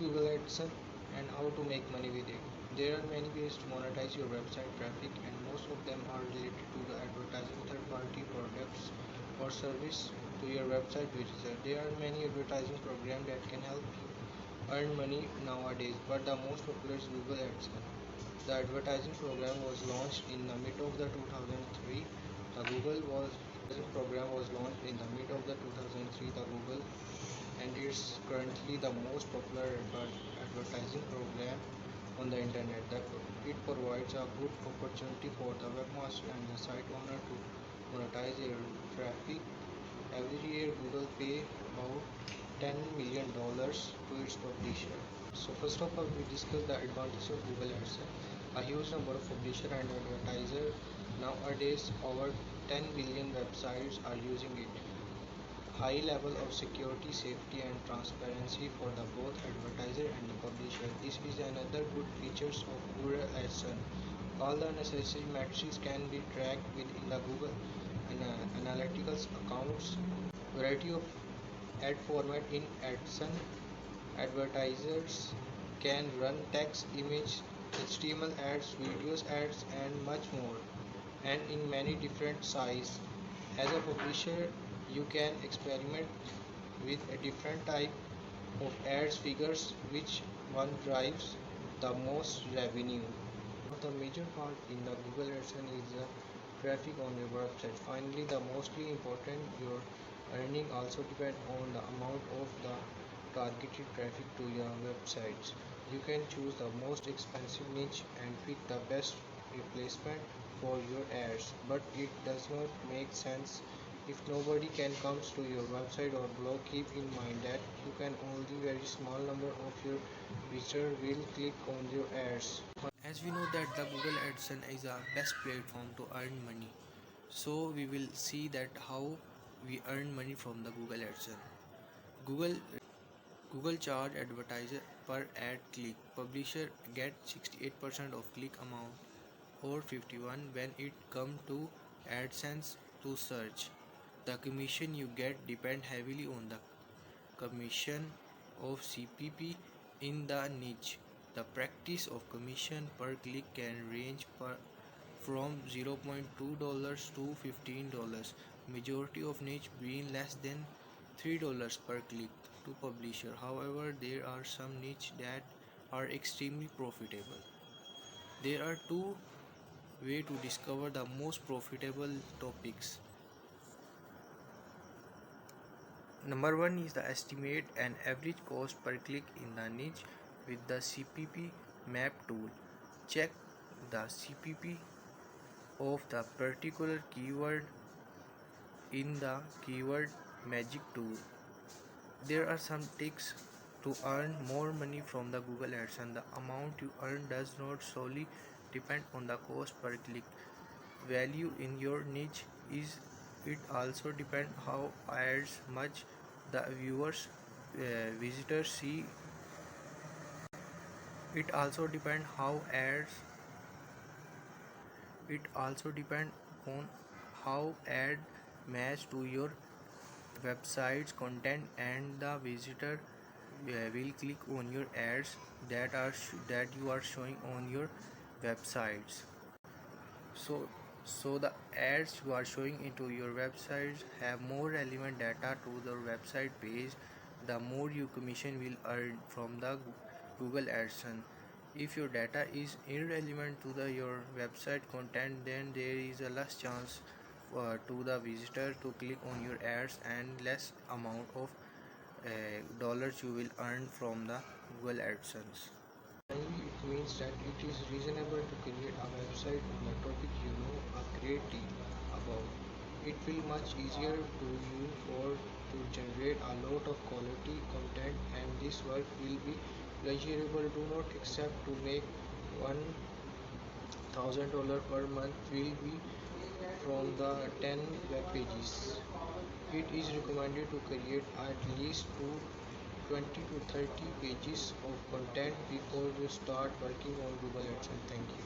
Google AdSense and how to make money with it. There are many ways to monetize your website traffic, and most of them are related to the advertising third-party products or service to your website visitor. There are many advertising programs that can help you earn money nowadays, but the most popular is Google AdSense. The advertising program was launched in the mid of the 2003. The Google was program was launched in the mid of the 2003. The Google and it's currently the most popular advertising program on the internet. It provides a good opportunity for the webmaster and the site owner to monetize their traffic. Every year, Google pay about $10 million to its publisher. So first of all, we discuss the advantages of Google AdSense. A huge number of publishers and advertisers nowadays, over 10 billion websites are using it. High level of security, safety and transparency for the both advertiser and the publisher. This is another good features of Google AdSense. All the necessary metrics can be tracked within the Google Analytics accounts. Variety of ad format in AdSense. Advertisers can run text, image, HTML ads, videos ads and much more, and in many different sizes. As a publisher, you can experiment with a different type of ads, figures which one drives the most revenue. The major part in the Google AdSense is the traffic on your website. Finally, the mostly important, your earning also depend on the amount of the targeted traffic to your websites. You can choose the most expensive niche and pick the best replacement for your ads, but it does not make sense if nobody can comes to your website or blog. Keep in mind that you can only very small number of your visitors will click on your ads. As we know that the Google AdSense is a best platform to earn money, so we will see that how we earn money from the Google AdSense. Google Google charge advertiser per ad click. Publisher get 68% of click amount or 51 when it come to AdSense to search. The commission you get depend heavily on the commission of CPP in the niche. The practice of commission per click can range from $0.2 to $15. Majority of niche being less than $3 per click to publisher. However, there are some niche that are extremely profitable. There are two ways to discover the most profitable topics. Number one is the estimate an average cost per click in the niche with the CPP map tool. Check the CPP of the particular keyword in the keyword magic tool. There are some tricks to earn more money from the Google AdSense. The amount you earn does not solely depend on the cost per click value in your niche. It also depends how ads much the viewers visitors see. It also depends on how ad match to your website's content, and the visitor will click on your ads that you are showing on your websites. So the ads you are showing into your websites have more relevant data to the website page, the more you commission will earn from the Google AdSense. If your data is irrelevant to your website content, then there is a less chance to the visitor to click on your ads, and less amount of dollars you will earn from the Google AdSense. Finally, it means that it is reasonable to create a website on the topic you know a great deal about. It will much easier to you to generate a lot of quality content, and this work will be pleasurable. Do not accept to make $1,000 per month will be from the 10 web pages. It is recommended to create at least 20 to 30 pages of content before you start working on Google AdSense. Thank you.